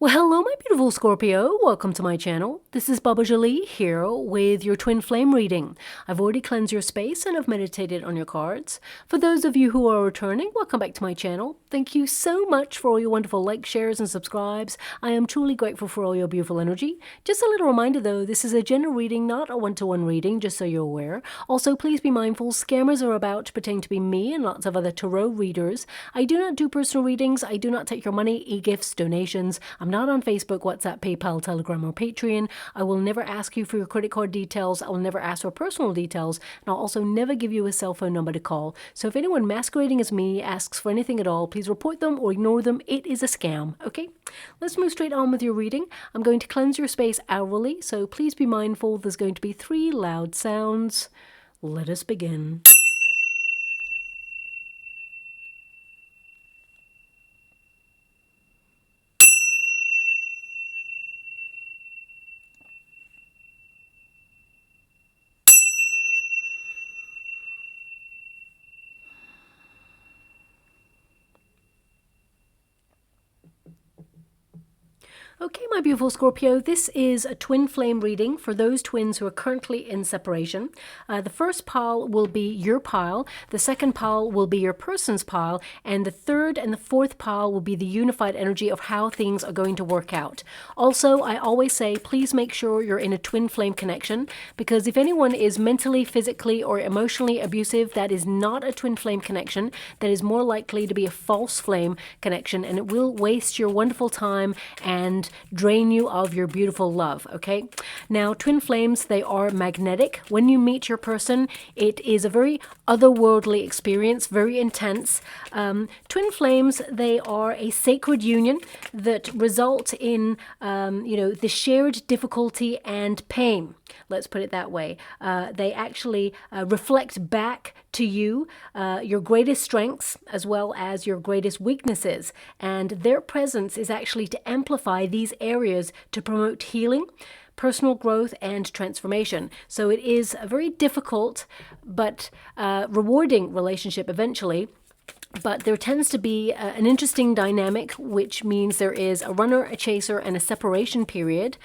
Well, hello, my beautiful Scorpio. Welcome to my channel. This is Baba Jolie here with your twin flame reading. I've already cleansed your space and I've meditated on your cards. For those of you who are returning, welcome back to my channel. Thank you so much for all your wonderful likes, shares, and subscribes. I am truly grateful for all your beautiful energy. Just a little reminder though, this is a general reading, not a one-to-one reading, just so you're aware. Also, please be mindful, scammers are about to pretend to be me and lots of other tarot readers. I do not do personal readings. I do not take your money, e-gifts, donations. I'm not on Facebook, WhatsApp, PayPal, Telegram, or Patreon. I will never ask you for your credit card details. I will never ask for personal details. And I'll also never give you a cell phone number to call. So if anyone masquerading as me asks for anything at all, please report them or ignore them. It is a scam, okay? Let's move straight on with your reading. I'm going to cleanse your space hourly, so please be mindful. There's going to be 3 loud sounds. Let us begin. Okay, my beautiful Scorpio, this is a twin flame reading for those twins who are currently in separation. The first pile will be your pile, the second pile will be your person's pile, and the third and the fourth pile will be the unified energy of how things are going to work out. Also, I always say, please make sure you're in a twin flame connection, because if anyone is mentally, physically, or emotionally abusive, that is not a twin flame connection. That is more likely to be a false flame connection, and it will waste your wonderful time and drain you of your beautiful love, okay? Now, twin flames, they are magnetic. When you meet your person, it is a very otherworldly experience, very intense. Twin flames, they are a sacred union that result in, the shared difficulty and pain. Let's put it that way. They actually reflect back to you your greatest strengths as well as your greatest weaknesses. And their presence is actually to amplify these areas to promote healing, personal growth, and transformation. So it is a very difficult but rewarding relationship eventually. But there tends to be an interesting dynamic, which means there is a runner, a chaser, and a separation period.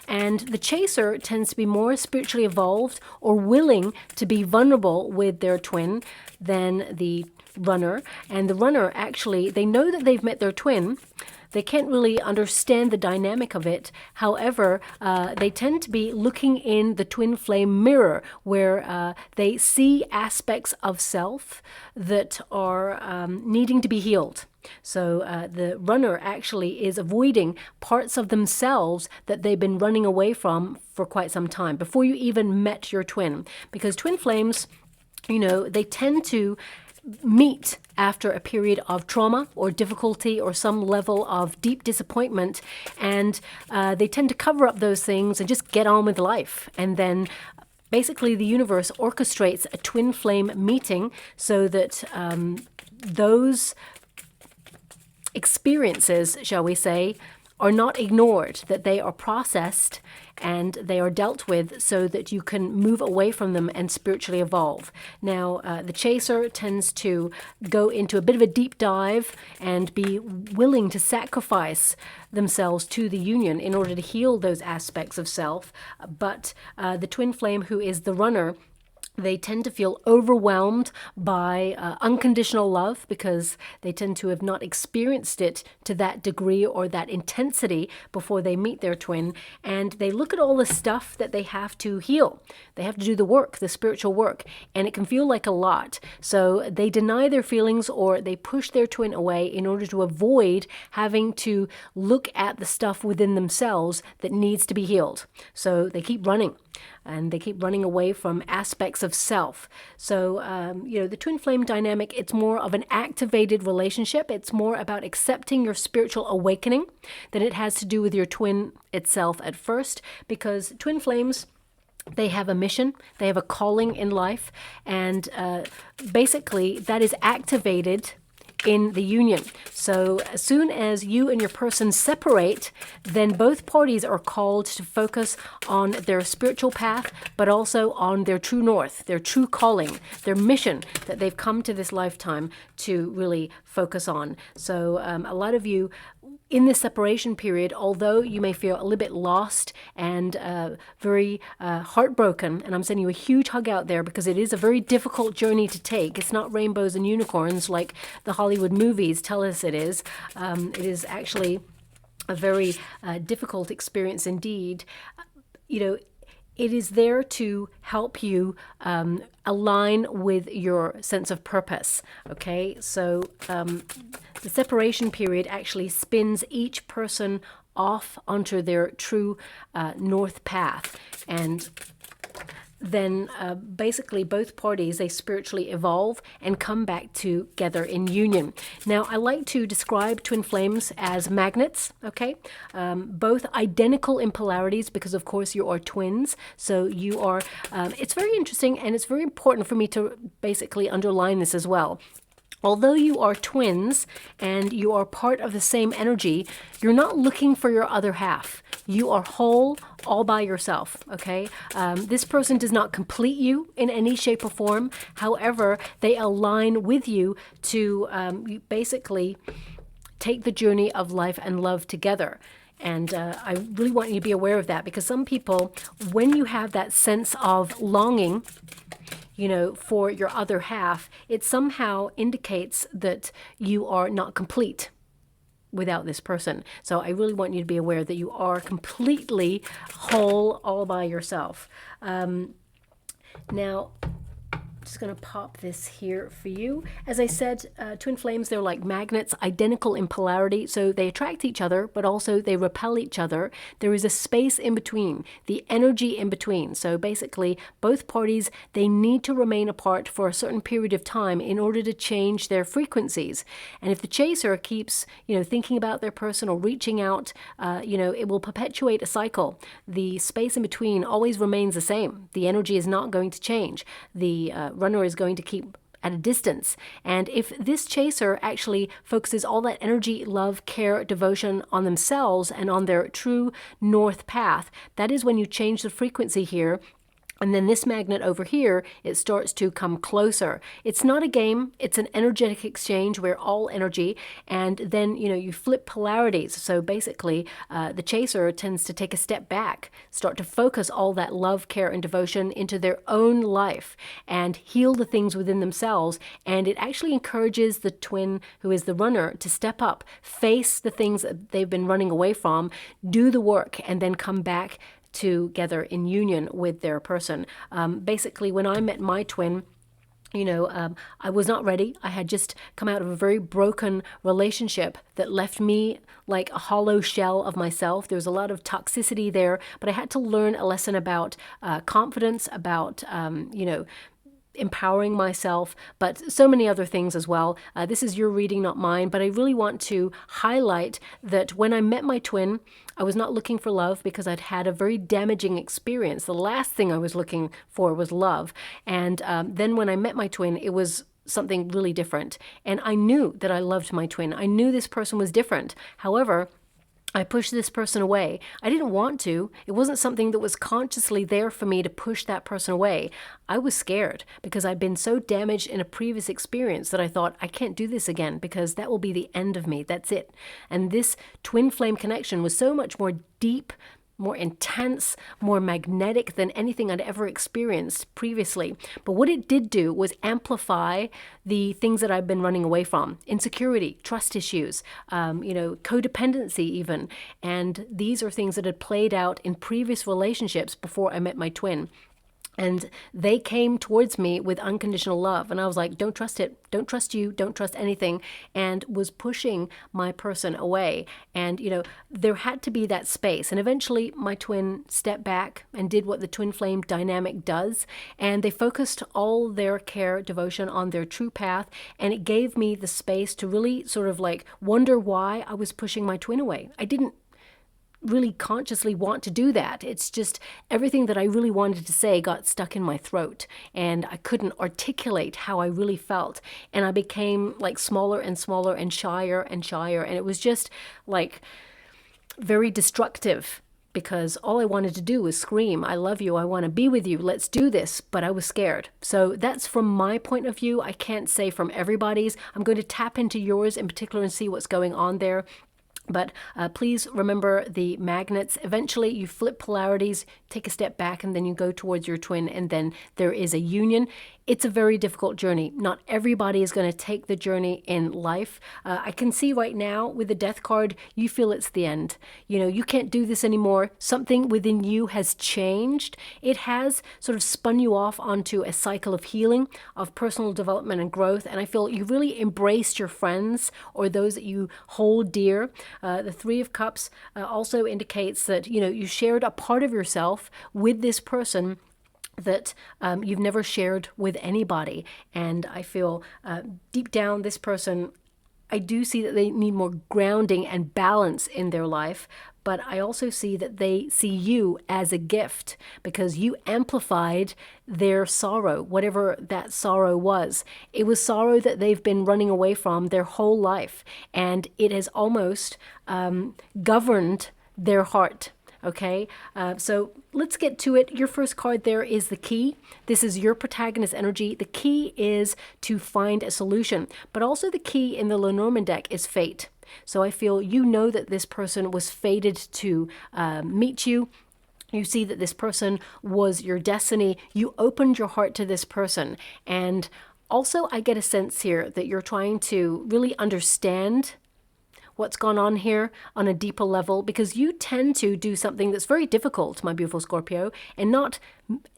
And the chaser tends to be more spiritually evolved or willing to be vulnerable with their twin than the runner. And the runner, actually, they know that they've met their twin. They can't really understand the dynamic of it. However, they tend to be looking in the twin flame mirror where they see aspects of self that are needing to be healed. So the runner actually is avoiding parts of themselves that they've been running away from for quite some time, before you even met your twin. Because twin flames, they tend to meet after a period of trauma or difficulty or some level of deep disappointment, and they tend to cover up those things and just get on with life. And then basically the universe orchestrates a twin flame meeting so that those experiences, shall we say, are not ignored, that they are processed and they are dealt with so that you can move away from them and spiritually evolve. Now, the chaser tends to go into a bit of a deep dive and be willing to sacrifice themselves to the union in order to heal those aspects of self. But the twin flame, who is the runner, they tend to feel overwhelmed by unconditional love because they tend to have not experienced it to that degree or that intensity before they meet their twin. And they look at all the stuff that they have to heal. They have to do the work, the spiritual work, and it can feel like a lot. So they deny their feelings or they push their twin away in order to avoid having to look at the stuff within themselves that needs to be healed. So they keep running. And they keep running away from aspects of self. So, the twin flame dynamic, it's more of an activated relationship. It's more about accepting your spiritual awakening than it has to do with your twin itself at first. Because twin flames, they have a mission, they have a calling in life. And basically, that is activated in the union. So as soon as you and your person separate, then both parties are called to focus on their spiritual path, but also on their true north, their true calling, their mission that they've come to this lifetime to really focus on. So a lot of you in this separation period, although you may feel a little bit lost and very heartbroken, and I'm sending you a huge hug out there because it is a very difficult journey to take. It's not rainbows and unicorns like the Hollywood movies tell us it is. It is actually a very difficult experience indeed. You know, it is there to help you align with your sense of purpose. Okay, so the separation period actually spins each person off onto their true north path, and then basically both parties, they spiritually evolve and come back together in union. Now, I like to describe twin flames as magnets, okay? Both identical in polarities because, of course, you are twins. So you are, it's very interesting, and it's very important for me to basically underline this as well. Although you are twins and you are part of the same energy, you're not looking for your other half. You are whole all by yourself, okay? This person does not complete you in any shape or form. However, they align with you to basically take the journey of life and love together. And I really want you to be aware of that, because some people, when you have that sense of longing, you know, for your other half, it somehow indicates that you are not complete without this person. So I really want you to be aware that you are completely whole all by yourself. Now, just going to pop this here for you. As I said, twin flames, they're like magnets, identical in polarity. So they attract each other, but also they repel each other. There is a space in between, the energy in between. So basically, both parties, they need to remain apart for a certain period of time in order to change their frequencies. And if the chaser keeps, you know, thinking about their person or reaching out, you know, it will perpetuate a cycle. The space in between always remains the same. The energy is not going to change. The runner is going to keep at a distance. And if this chaser actually focuses all that energy, love, care, devotion on themselves and on their true north path, that is when you change the frequency here. And then this magnet over here, it starts to come closer. It's not a game. It's an energetic exchange. We're all energy. And then, you know, you flip polarities. So basically, the chaser tends to take a step back, start to focus all that love, care, and devotion into their own life and heal the things within themselves. And it actually encourages the twin, who is the runner, to step up, face the things that they've been running away from, do the work, and then come back together in union with their person. Basically, when I met my twin, you know, I was not ready. I had just come out of a very broken relationship that left me like a hollow shell of myself. There was a lot of toxicity there, but I had to learn a lesson about confidence, about, you know, empowering myself, but so many other things as well. This is your reading, not mine, but I really want to highlight that when I met my twin, I was not looking for love because I'd had a very damaging experience. The last thing I was looking for was love. And then when I met my twin, it was something really different. And I knew that I loved my twin. I knew this person was different. However, I pushed this person away. I didn't want to. It wasn't something that was consciously there for me to push that person away. I was scared because I'd been so damaged in a previous experience that I thought, I can't do this again because that will be the end of me. That's it. And this twin flame connection was so much more deep, more intense, more magnetic than anything I'd ever experienced previously. But what it did do was amplify the things that I've been running away from. Insecurity, trust issues, you know, codependency even. And these are things that had played out in previous relationships before I met my twin. And they came towards me with unconditional love. And I was like, don't trust it. Don't trust you. Don't trust anything. And was pushing my person away. And, you know, there had to be that space. And eventually my twin stepped back and did what the twin flame dynamic does. And they focused all their care, devotion on their true path. And it gave me the space to really sort of like wonder why I was pushing my twin away. I didn't really consciously want to do that. It's just everything that I really wanted to say got stuck in my throat and I couldn't articulate how I really felt. And I became like smaller and smaller and shyer and shyer. And it was just like very destructive because all I wanted to do was scream, I love you, I want to be with you, let's do this. But I was scared. So that's from my point of view. I can't say from everybody's. I'm going to tap into yours in particular and see what's going on there. But please remember the magnets. Eventually you flip polarities, take a step back, and then you go towards your twin, and then there is a union. It's a very difficult journey. Not everybody is going to take the journey in life. I can see right now with the Death card, you feel it's the end. You know, you can't do this anymore. Something within you has changed. It has sort of spun you off onto a cycle of healing, of personal development and growth. And I feel you really embraced your friends or those that you hold dear. The Three of Cups also indicates that, you know, you shared a part of yourself with this person that you've never shared with anybody. And I feel deep down, this person, I do see that they need more grounding and balance in their life. But I also see that they see you as a gift because you amplified their sorrow, whatever that sorrow was. It was sorrow that they've been running away from their whole life. And it has almost governed their heart. Okay, so let's get to it. Your first card there is the key. This is your protagonist energy. The key is to find a solution, but also the key in the Lenormand deck is fate. So I feel you know that this person was fated to meet you. You see that this person was your destiny. You opened your heart to this person. And also I get a sense here that you're trying to really understand what's gone on here on a deeper level, because you tend to do something that's very difficult, my beautiful Scorpio, and not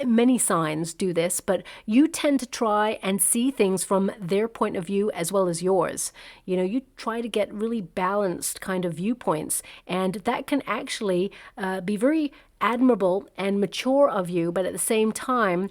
many signs do this, but you tend to try and see things from their point of view as well as yours. You know, you try to get really balanced kind of viewpoints, and that can actually be very admirable and mature of you, but at the same time,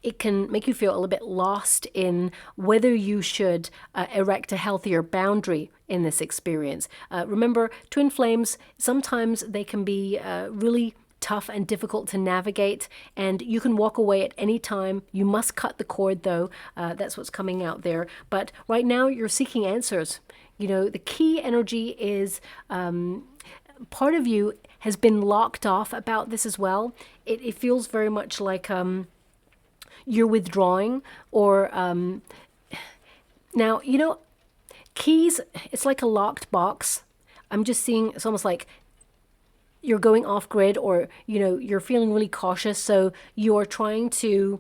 it can make you feel a little bit lost in whether you should erect a healthier boundary in this experience. Remember, twin flames, sometimes they can be really tough and difficult to navigate, and you can walk away at any time. You must cut the cord, though. That's what's coming out there. But right now, you're seeking answers. You know, the key energy is part of you has been locked off about this as well. It feels very much like you're withdrawing, or now, you know, keys, it's like a locked box. I'm just seeing it's almost like you're going off grid, or, you know, you're feeling really cautious. So you're trying to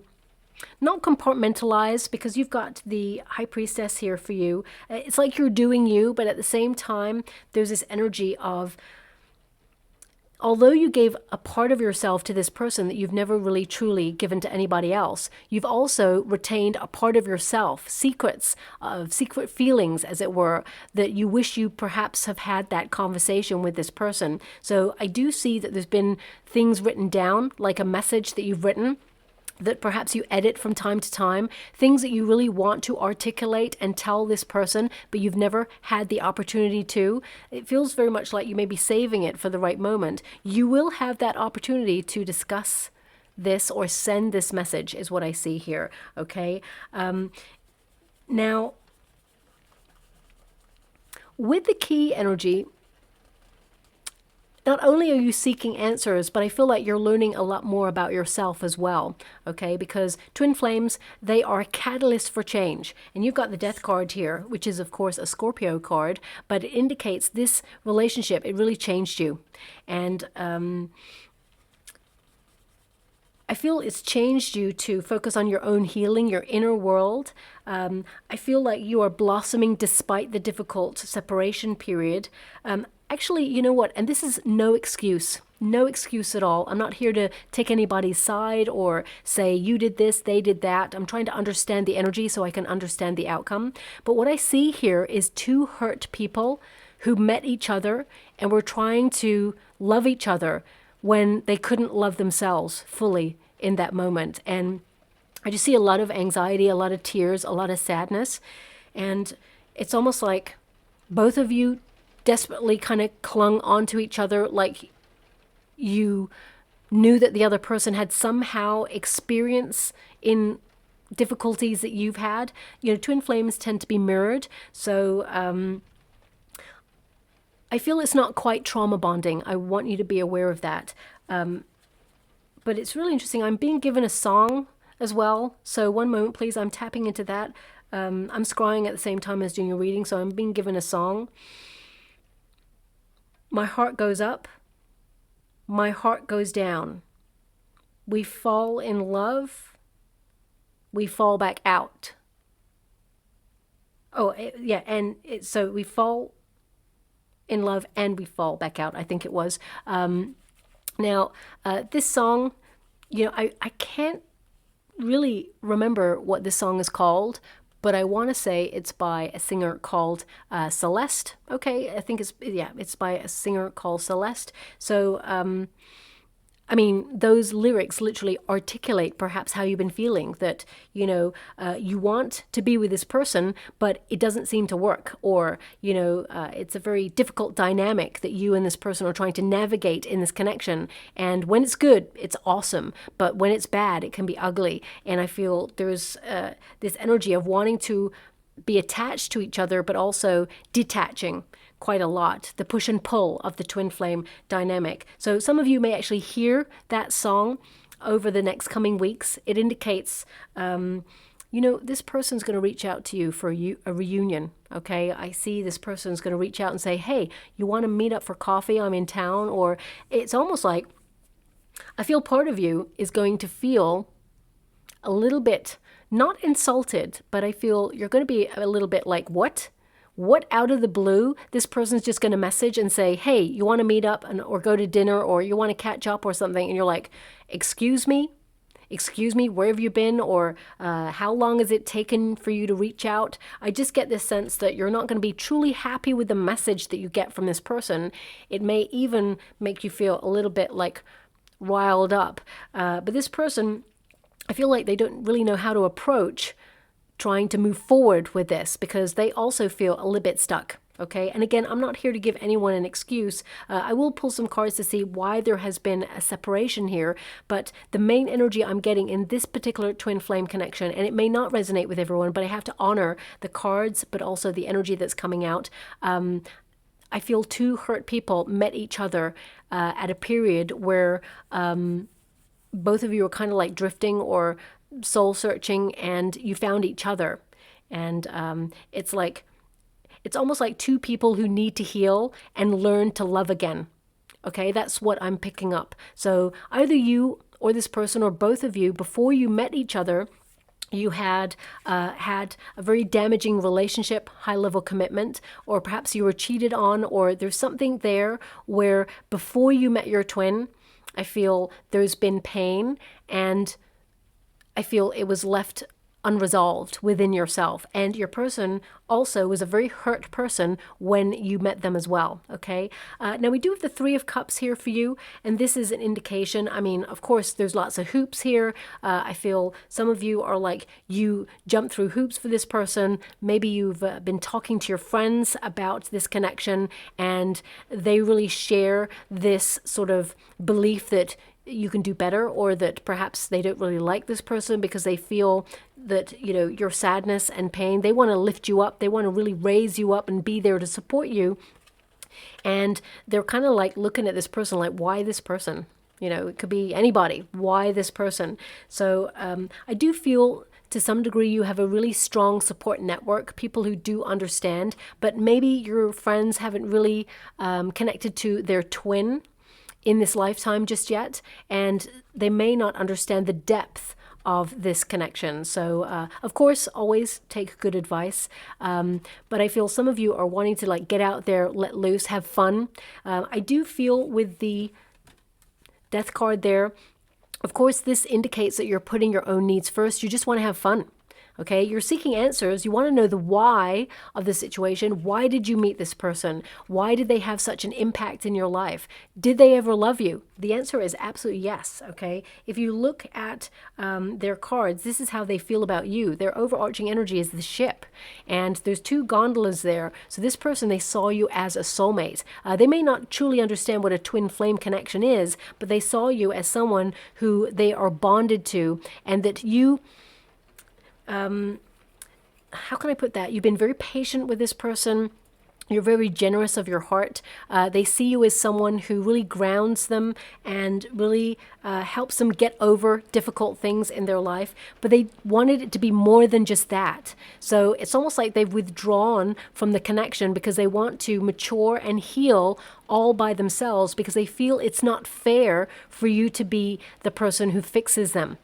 not compartmentalize, because you've got the High Priestess here for you. It's like you're doing you, but at the same time, there's this energy of, although you gave a part of yourself to this person that you've never really truly given to anybody else, you've also retained a part of yourself, secrets, secret feelings, as it were, that you wish you perhaps have had that conversation with this person. So I do see that there's been things written down, like a message that you've written, that perhaps you edit from time to time, things that you really want to articulate and tell this person, but you've never had the opportunity to. It feels very much like you may be saving it for the right moment. You will have that opportunity to discuss this or send this message, is what I see here, okay? Now, with the key energy, not only are you seeking answers, but I feel like you're learning a lot more about yourself as well, okay? Because twin flames, they are a catalyst for change. And you've got the Death card here, which is, of course, a Scorpio card, but it indicates this relationship, it really changed you. And I feel it's changed you to focus on your own healing, your inner world. I feel like you are blossoming despite the difficult separation period. Actually, you know what? And this is no excuse at all. I'm not here to take anybody's side or say you did this, they did that. I'm trying to understand the energy so I can understand the outcome. But what I see here is two hurt people who met each other and were trying to love each other when they couldn't love themselves fully in that moment. And I just see a lot of anxiety, a lot of tears, a lot of sadness. And it's almost like both of you desperately kind of clung onto each other, like you knew that the other person had somehow experience in difficulties that you've had. You know, twin flames tend to be mirrored. So I feel it's not quite trauma bonding. I want you to be aware of that. But it's really interesting. I'm being given a song as well. So one moment, please. I'm tapping into that. I'm scrying at the same time as doing a reading, so I'm being given a song. My heart goes up. My heart goes down. We fall in love. We fall back out. Oh, yeah. And so we fall in love and we fall back out, I think it was. Now, this song, I can't really remember what this song is called, but I want to say it's by a singer called Celeste. Okay, I think it's by a singer called Celeste. So, I mean, those lyrics literally articulate perhaps how you've been feeling, that, you want to be with this person, but it doesn't seem to work. Or, it's a very difficult dynamic that you and this person are trying to navigate in this connection. And when it's good, it's awesome. But when it's bad, it can be ugly. And I feel there's this energy of wanting to be attached to each other, but also detaching quite a lot, the push and pull of the twin flame dynamic. So some of you may actually hear that song over the next coming weeks. It indicates, this person's going to reach out to you for a reunion. Okay, I see this person's going to reach out and say, hey, you want to meet up for coffee? I'm in town. Or it's almost like, I feel part of you is going to feel a little bit, not insulted, but I feel you're going to be a little bit like, what? What, out of the blue, this person's just going to message and say, hey, you want to meet up or go to dinner, or you want to catch up or something? And you're like, excuse me, where have you been? Or how long has it taken for you to reach out? I just get this sense that you're not going to be truly happy with the message that you get from this person. It may even make you feel a little bit like riled up. But this person, I feel like they don't really know how to approach trying to move forward with this, because they also feel a little bit stuck. Okay, and again, I'm not here to give anyone an excuse. I will pull some cards to see why there has been a separation here, but the main energy I'm getting in this particular twin flame connection, and it may not resonate with everyone, but I have to honor the cards, but also the energy that's coming out. I feel two hurt people met each other at a period where both of you are kind of like drifting or soul searching, and you found each other. And it's almost like two people who need to heal and learn to love again. Okay, that's what I'm picking up. So either you or this person, or both of you, before you met each other, you had a very damaging relationship, high-level commitment, or perhaps you were cheated on, or there's something there where before you met your twin, I feel there's been pain, and I feel it was left unresolved within yourself. And your person also was a very hurt person when you met them as well. Okay. Now we do have the Three of Cups here for you. And this is an indication. I mean, of course, there's lots of hoops here. I feel some of you are like, you jump through hoops for this person. Maybe you've been talking to your friends about this connection, and they really share this sort of belief that you can do better, or that perhaps they don't really like this person because they feel that, your sadness and pain, they want to lift you up. They want to really raise you up and be there to support you. And they're kind of like looking at this person like, why this person? It could be anybody. Why this person? So I do feel to some degree you have a really strong support network, people who do understand, but maybe your friends haven't really connected to their twin in this lifetime just yet, and they may not understand the depth of this connection. So of course, always take good advice, but I feel some of you are wanting to get out there, let loose, have fun. I do feel with the Death card there, of course, this indicates that you're putting your own needs first. You just want to have fun. Okay, you're seeking answers. You want to know the why of the situation. Why did you meet this person? Why did they have such an impact in your life? Did they ever love you? The answer is absolutely yes. Okay, if you look at their cards, this is how they feel about you. Their overarching energy is the ship, and there's two gondolas there. So this person, they saw you as a soulmate. They may not truly understand what a twin flame connection is, but they saw you as someone who they are bonded to, and that you, how can I put that? You've been very patient with this person. You're very generous of your heart. They see you as someone who really grounds them and really helps them get over difficult things in their life. But they wanted it to be more than just that. So it's almost like they've withdrawn from the connection because they want to mature and heal all by themselves, because they feel it's not fair for you to be the person who fixes them.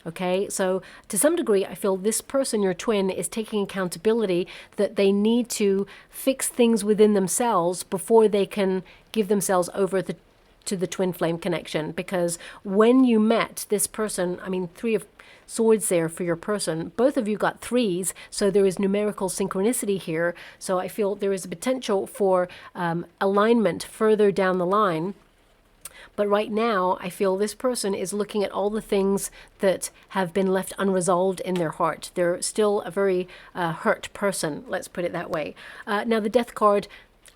Okay, so to some degree, I feel this person, your twin, is taking accountability that they need to fix things within themselves before they can give themselves over to the twin flame connection. Because when you met this person, I mean, 3 of Swords there for your person, both of you got 3s, so there is numerical synchronicity here. So I feel there is a potential for alignment further down the line. But right now, I feel this person is looking at all the things that have been left unresolved in their heart. They're still a very hurt person, let's put it that way. Now, the Death card,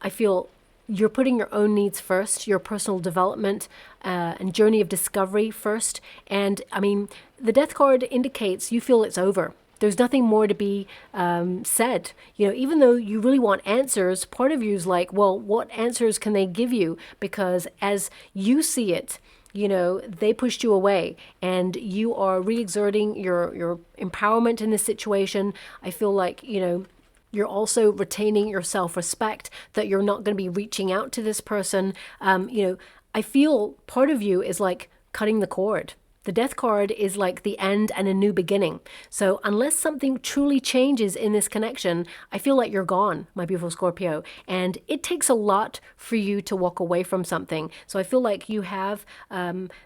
I feel you're putting your own needs first, your personal development and journey of discovery first. And, I mean, the Death card indicates you feel it's over. There's nothing more to be said. You know, even though you really want answers, part of you is like, well, what answers can they give you? Because as you see it, you know, they pushed you away and you are re-exerting your empowerment in this situation. I feel like, you know, you're also retaining your self-respect, that you're not going to be reaching out to this person. You know, I feel part of you is like cutting the cord. The Death card is like the end and a new beginning. So unless something truly changes in this connection, I feel like you're gone, my beautiful Scorpio. And it takes a lot for you to walk away from something. So I feel like you have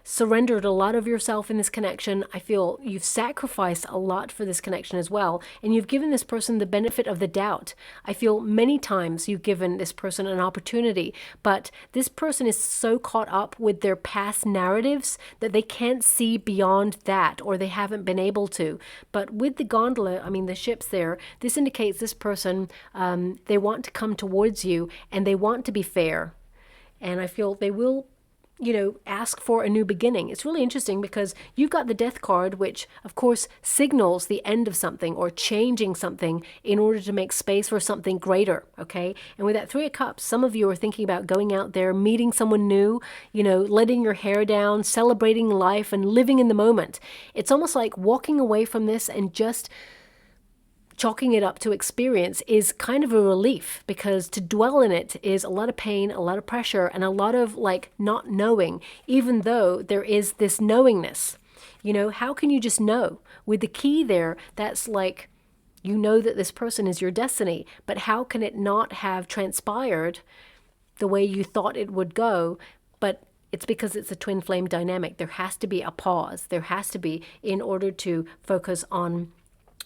surrendered a lot of yourself in this connection. I feel you've sacrificed a lot for this connection as well. And you've given this person the benefit of the doubt. I feel many times you've given this person an opportunity, but this person is so caught up with their past narratives that they can't see beyond that, or they haven't been able to. But with the gondola, I mean the ships there, this indicates this person, they want to come towards you and they want to be fair. And I feel they will, you know, ask for a new beginning. It's really interesting because you've got the Death card, which of course signals the end of something or changing something in order to make space for something greater, okay? And with that 3 of Cups, some of you are thinking about going out there, meeting someone new, you know, letting your hair down, celebrating life and living in the moment. It's almost like walking away from this and just chalking it up to experience is kind of a relief, because to dwell in it is a lot of pain, a lot of pressure, and a lot of like not knowing, even though there is this knowingness. You know, how can you just know? With the key there, that's like, you know that this person is your destiny, but how can it not have transpired the way you thought it would go? But it's because it's a twin flame dynamic. There has to be a pause. There has to be, in order to focus on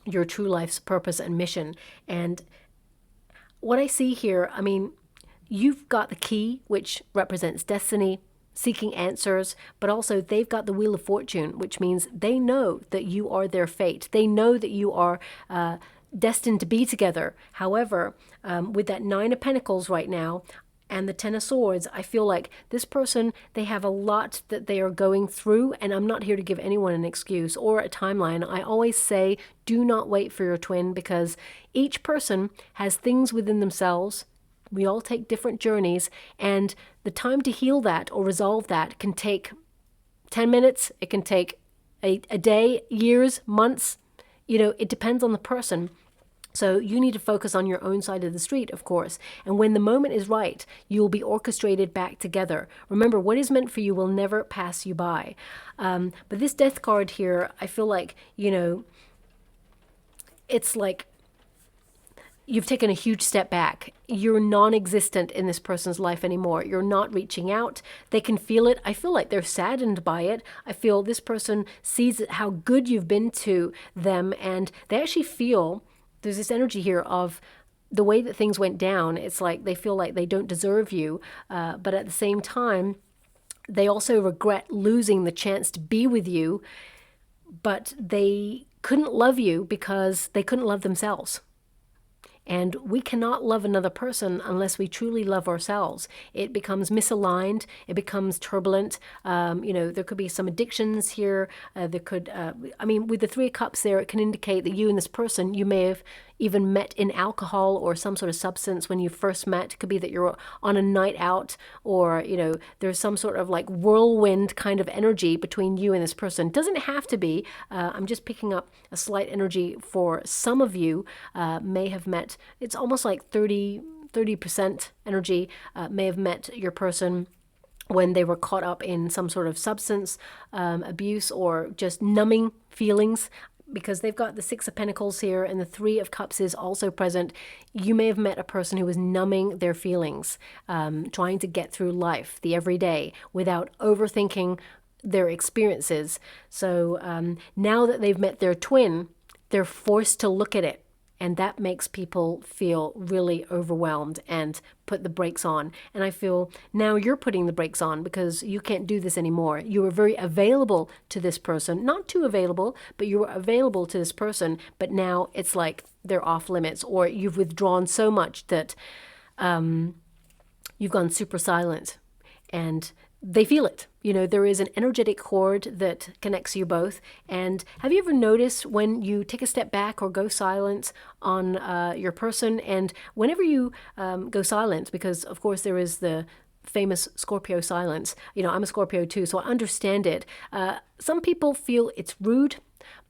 your true life's purpose and mission. And what I see here, I mean, you've got the key, which represents destiny, seeking answers, but also they've got the Wheel of Fortune, which means they know that you are their fate. They know that you are destined to be together. However, with that 9 of Pentacles right now, and the 10 of Swords, I feel like this person, they have a lot that they are going through, and I'm not here to give anyone an excuse or a timeline. I always say, do not wait for your twin, because each person has things within themselves. We all take different journeys, and the time to heal that or resolve that can take 10 minutes. It can take a day, years, months. You know, it depends on the person. So you need to focus on your own side of the street, of course. And when the moment is right, you will be orchestrated back together. Remember, what is meant for you will never pass you by. But this Death card here, I feel like, you know, it's like you've taken a huge step back. You're non-existent in this person's life anymore. You're not reaching out. They can feel it. I feel like they're saddened by it. I feel this person sees how good you've been to them, and they actually feel there's this energy here of the way that things went down. It's like they feel like they don't deserve you, but at the same time, they also regret losing the chance to be with you, but they couldn't love you because they couldn't love themselves. And we cannot love another person unless we truly love ourselves. It becomes misaligned. It becomes turbulent. You know, there could be some addictions here. There could, I mean, with the 3 of Cups there, it can indicate that you and this person, you may have even met in alcohol or some sort of substance when you first met. It could be that you're on a night out, or, you know, there's some sort of like whirlwind kind of energy between you and this person. Doesn't have to be. I'm just picking up a slight energy for some of you. May have met, it's almost like 30% energy, may have met your person when they were caught up in some sort of substance abuse or just numbing feelings, because they've got the Six of Pentacles here and the Three of Cups is also present. You may have met a person who was numbing their feelings, trying to get through life, the everyday, without overthinking their experiences. So now that they've met their twin, they're forced to look at it. And that makes people feel really overwhelmed and put the brakes on. And I feel now you're putting the brakes on because you can't do this anymore. You were very available to this person, not too available, but you were available to this person. But now it's like they're off limits, or you've withdrawn so much that you've gone super silent, and they feel it. You know, there is an energetic cord that connects you both. And have you ever noticed when you take a step back or go silent on your person, and whenever you go silent, because of course there is the famous Scorpio silence. You know, I'm a Scorpio too, so I understand it. Some people feel it's rude,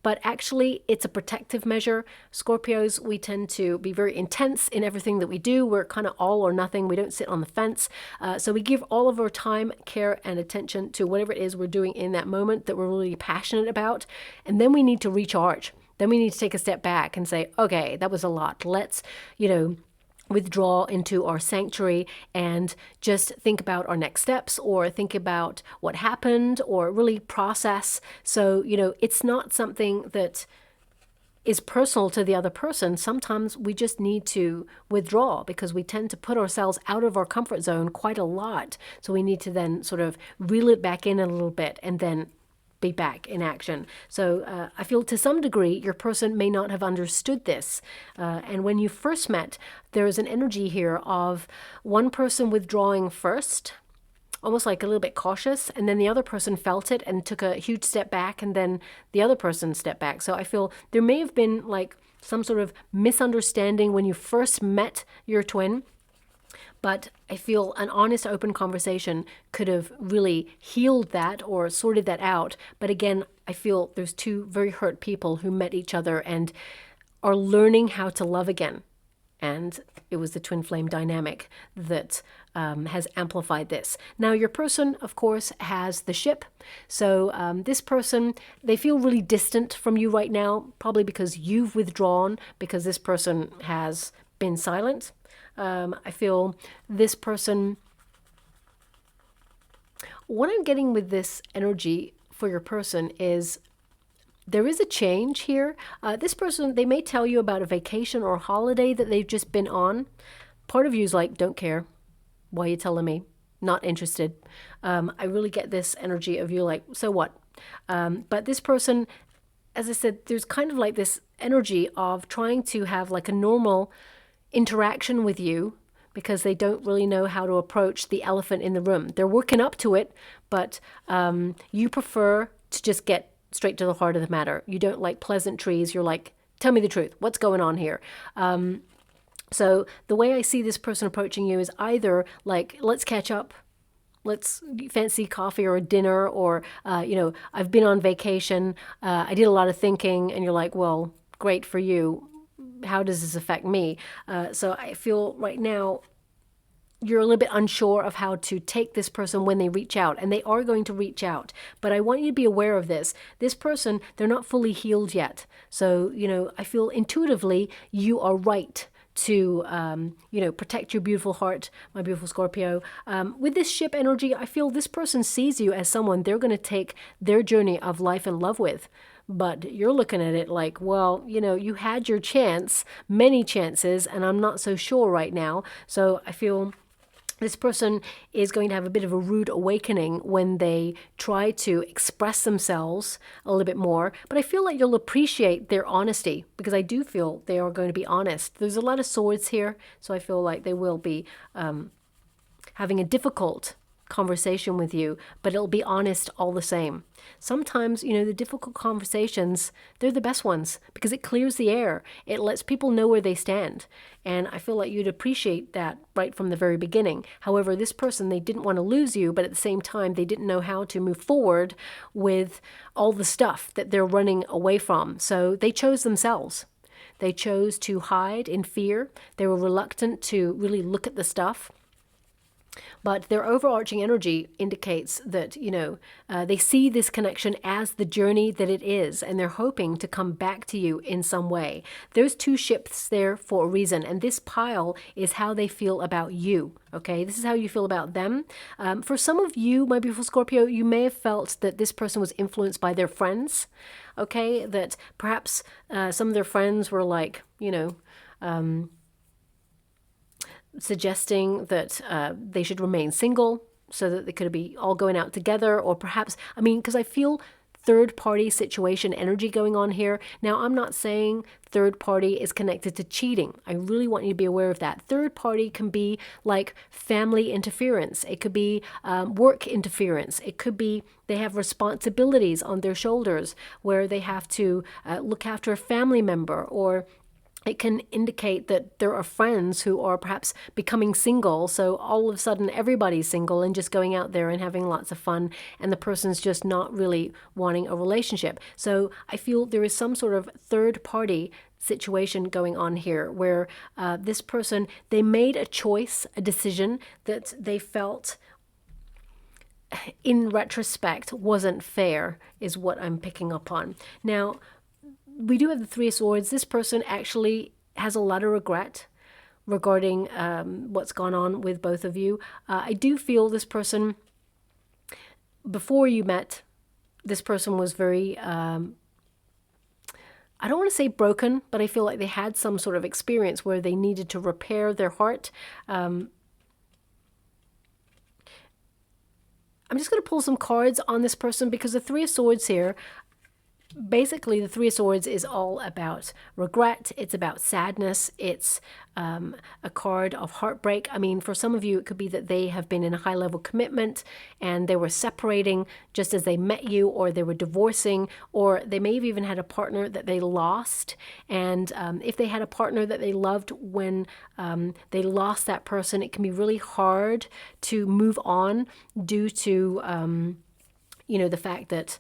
but actually it's a protective measure. Scorpios, we tend to be very intense in everything that we do. We're kind of all or nothing. We don't sit on the fence. So we give all of our time, care, and attention to whatever it is we're doing in that moment that we're really passionate about. And then we need to recharge. Then we need to take a step back and say, okay, that was a lot. Let's, you know, withdraw into our sanctuary and just think about our next steps, or think about what happened, or really process. So, you know, it's not something that is personal to the other person. Sometimes we just need to withdraw because we tend to put ourselves out of our comfort zone quite a lot. So we need to then sort of reel it back in a little bit and then be back in action. So I feel to some degree your person may not have understood this. And when you first met, there is an energy here of one person withdrawing first, almost like a little bit cautious, and then the other person felt it and took a huge step back, and then the other person stepped back. So I feel there may have been like some sort of misunderstanding when you first met your twin. But I feel an honest, open conversation could have really healed that or sorted that out. But again, I feel there's two very hurt people who met each other and are learning how to love again. And it was the twin flame dynamic that has amplified this. Now, your person, of course, has the ship. So this person, they feel really distant from you right now, probably because you've withdrawn, because this person has been silent. I feel this person, what I'm getting with this energy for your person is there is a change here. This person, they may tell you about a vacation or a holiday that they've just been on. Part of you is like, don't care. Why are you telling me? Not interested. I really get this energy of you like, so what? But this person, as I said, there's kind of like this energy of trying to have like a normal interaction with you because they don't really know how to approach the elephant in the room. They're working up to it, but you prefer to just get straight to the heart of the matter. You don't like pleasantries. You're like, tell me the truth. What's going on here? So the way I see this person approaching you is either like, let's catch up. Let's fancy coffee or a dinner, or, you know, I've been on vacation. I did a lot of thinking, and you're like, well, great for you. How does this affect me? So I feel right now you're a little bit unsure of how to take this person when they reach out, and they are going to reach out. But I want you to be aware of this. This person, they're not fully healed yet. So, you know, I feel intuitively you are right to, you know, protect your beautiful heart, my beautiful Scorpio. With this ship energy, I feel this person sees you as someone they're going to take their journey of life and love with. But you're looking at it like, well, you know, you had your chance, many chances, and I'm not so sure right now. So I feel this person is going to have a bit of a rude awakening when they try to express themselves a little bit more. But I feel like you'll appreciate their honesty, because I do feel they are going to be honest. There's a lot of swords here, so I feel like they will be having a difficult conversation with you, but it'll be honest all the same. Sometimes, you know, the difficult conversations, they're the best ones because it clears the air. It lets people know where they stand. And I feel like you'd appreciate that right from the very beginning. However, this person, they didn't want to lose you, but at the same time, they didn't know how to move forward with all the stuff that they're running away from. So they chose themselves. They chose to hide in fear. They were reluctant to really look at the stuff. But their overarching energy indicates that, you know, they see this connection as the journey that it is, and they're hoping to come back to you in some way. There's two ships there for a reason, and this pile is how they feel about you, okay? This is how you feel about them. For some of you, my beautiful Scorpio, you may have felt that this person was influenced by their friends, okay? That perhaps some of their friends were like, you know, suggesting that they should remain single so that they could be all going out together, or perhaps, I mean, because I feel third party situation energy going on here. Now, I'm not saying third party is connected to cheating. I really want you to be aware of that. Third party can be like family interference. It could be work interference. It could be they have responsibilities on their shoulders where they have to look after a family member, or it can indicate that there are friends who are perhaps becoming single. So all of a sudden everybody's single and just going out there and having lots of fun, and the person's just not really wanting a relationship. So I feel there is some sort of third party situation going on here where this person, they made a choice, a decision that they felt in retrospect wasn't fair, is what I'm picking up on. Now, we do have the Three of Swords. This person actually has a lot of regret regarding what's gone on with both of you. I do feel this person, before you met, this person was very, I don't want to say broken, but I feel like they had some sort of experience where they needed to repair their heart. I'm just going to pull some cards on this person because the Three of Swords here, basically, the Three of Swords is all about regret. It's about sadness. It's a card of heartbreak. I mean, for some of you, it could be that they have been in a high-level commitment and they were separating just as they met you, or they were divorcing, or they may have even had a partner that they lost. And if they had a partner that they loved when they lost that person, it can be really hard to move on due to, you know, the fact that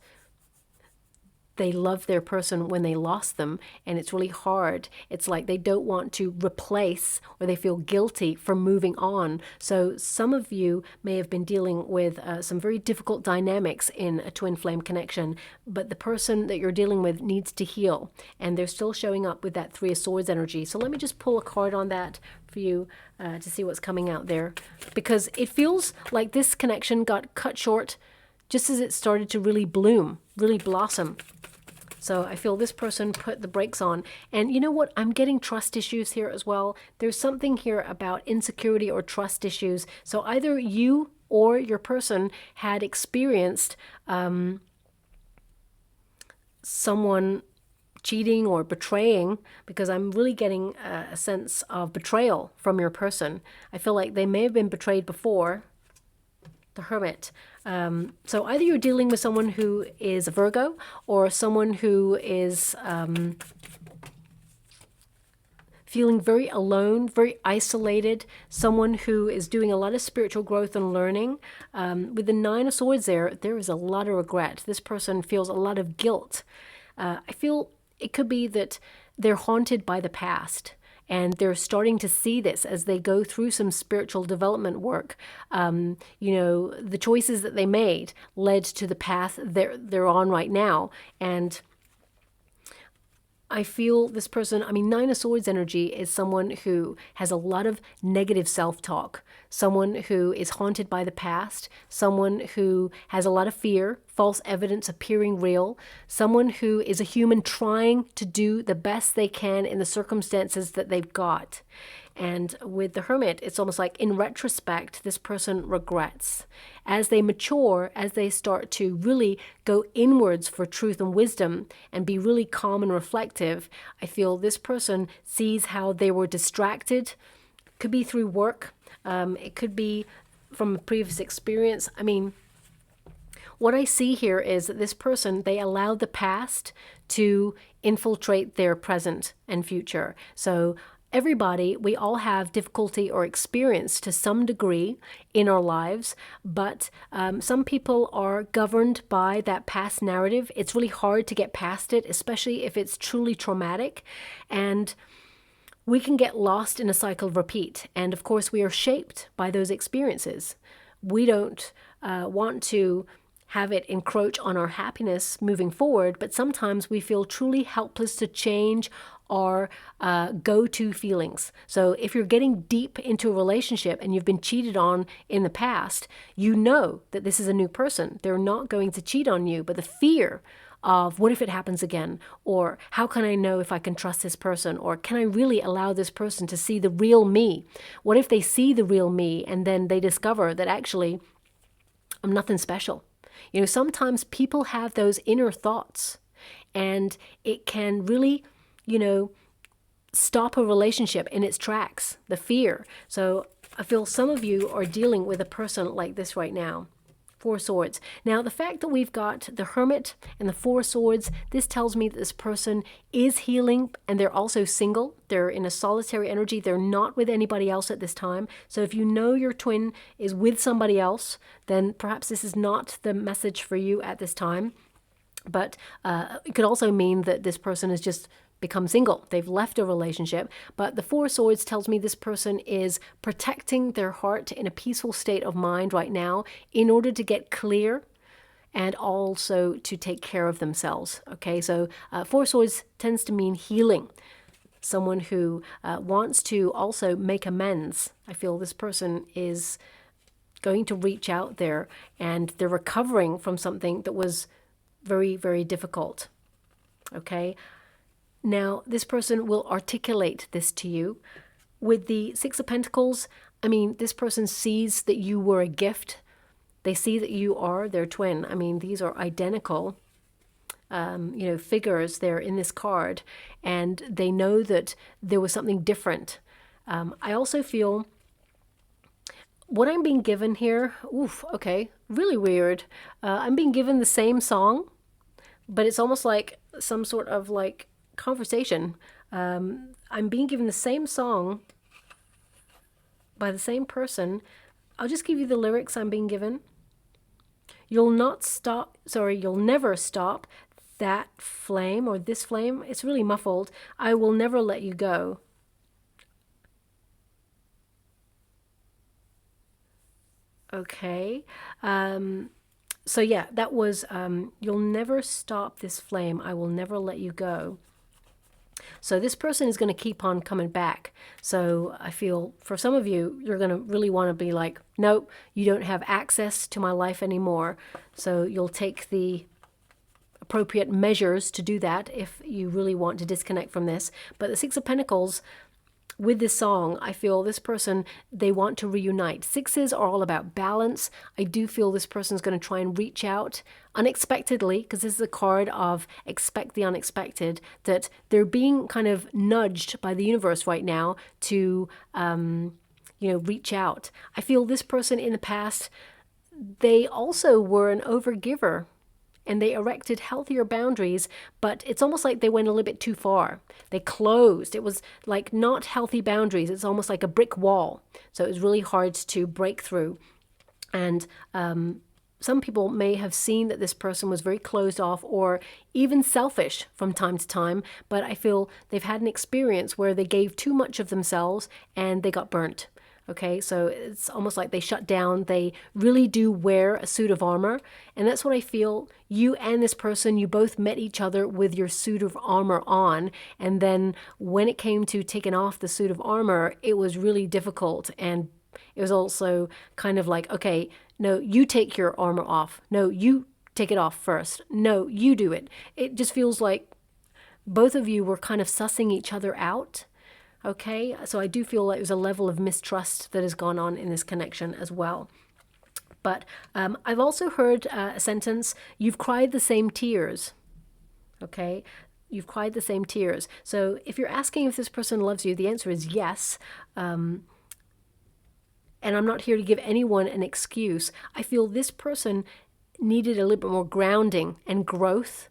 they loved their person when they lost them, and it's really hard. It's like they don't want to replace, or they feel guilty for moving on. So some of you may have been dealing with some very difficult dynamics in a twin flame connection, but the person that you're dealing with needs to heal, and they're still showing up with that Three of Swords energy. So let me just pull a card on that for you to see what's coming out there, because it feels like this connection got cut short just as it started to really bloom, really blossom. So I feel this person put the brakes on. And you know what? I'm getting trust issues here as well. There's something here about insecurity or trust issues. So either you or your person had experienced someone cheating or betraying, because I'm really getting a sense of betrayal from your person. I feel like they may have been betrayed before. The Hermit. So either you're dealing with someone who is a Virgo, or someone who is feeling very alone, very isolated, someone who is doing a lot of spiritual growth and learning. With the Nine of Swords there is a lot of regret. This person feels a lot of guilt. I feel it could be that they're haunted by the past, and they're starting to see this as they go through some spiritual development work. You know, the choices that they made led to the path they're on right now. And I feel this person, I mean, Nine of Swords energy is someone who has a lot of negative self-talk, someone who is haunted by the past, someone who has a lot of fear, false evidence appearing real, someone who is a human trying to do the best they can in the circumstances that they've got. And with the Hermit, it's almost like in retrospect, this person regrets. As they mature, as they start to really go inwards for truth and wisdom and be really calm and reflective, I feel this person sees how they were distracted. Could be through work. It could be from a previous experience, I mean, what I see here is that this person, they allowed the past to infiltrate their present and future. So everybody, we all have difficulty or experience to some degree in our lives, but some people are governed by that past narrative. It's really hard to get past it, especially if it's truly traumatic. And we can get lost in a cycle of repeat. And of course, we are shaped by those experiences. We don't want to have it encroach on our happiness moving forward, but sometimes we feel truly helpless to change our go-to feelings. So if you're getting deep into a relationship and you've been cheated on in the past, you know that this is a new person. They're not going to cheat on you, but the fear of what if it happens again? Or how can I know if I can trust this person? Or can I really allow this person to see the real me? What if they see the real me and then they discover that actually I'm nothing special? You know, sometimes people have those inner thoughts and it can really, you know, stop a relationship in its tracks, the fear. So I feel some of you are dealing with a person like this right now. Four Swords. Now, the fact that we've got the Hermit and the Four Swords, this tells me that this person is healing and they're also single. They're in a solitary energy. They're not with anybody else at this time. So if you know your twin is with somebody else, then perhaps this is not the message for you at this time. But it could also mean that this person has just become single. They've left a relationship. But the Four Swords tells me this person is protecting their heart in a peaceful state of mind right now in order to get clear and also to take care of themselves. Okay, so Four Swords tends to mean healing. Someone who wants to also make amends. I feel this person is going to reach out there and they're recovering from something that was very, very difficult. Okay. Now, this person will articulate this to you. With the Six of Pentacles, I mean, this person sees that you were a gift. They see that you are their twin. I mean, these are identical, figures there in this card. And they know that there was something different. I also feel what I'm being given here, okay, really weird. I'm being given the same song, but it's almost like some sort of like conversation. I'm being given the same song by the same person. I'll just give you the lyrics I'm being given. You'll never stop that flame or this flame. It's really muffled. I will never let you go. Okay. So yeah, that was, you'll never stop this flame. I will never let you go. So this person is going to keep on coming back. So I feel for some of you, you're going to really want to be like, nope, you don't have access to my life anymore. So you'll take the appropriate measures to do that if you really want to disconnect from this. But the Six of Pentacles, with this song, I feel this person, they want to reunite. Sixes are all about balance. I do feel this person's going to try and reach out unexpectedly, because this is a card of expect the unexpected, that they're being kind of nudged by the universe right now to, reach out. I feel this person in the past, they also were an overgiver. And they erected healthier boundaries, but it's almost like they went a little bit too far. They closed. It was like not healthy boundaries. It's almost like a brick wall. So it was really hard to break through. And some people may have seen that this person was very closed off or even selfish from time to time, but I feel they've had an experience where they gave too much of themselves and they got burnt. Okay, so it's almost like they shut down. They really do wear a suit of armor. And that's what I feel. You and this person, you both met each other with your suit of armor on. And then when it came to taking off the suit of armor, it was really difficult. And it was also kind of like, okay, no, you take your armor off. No, you take it off first. No, you do it. It just feels like both of you were kind of sussing each other out. Okay, so I do feel like there's a level of mistrust that has gone on in this connection as well. But I've also heard a sentence, you've cried the same tears. Okay, you've cried the same tears. So if you're asking if this person loves you, the answer is yes. and I'm not here to give anyone an excuse. I feel this person needed a little bit more grounding and growth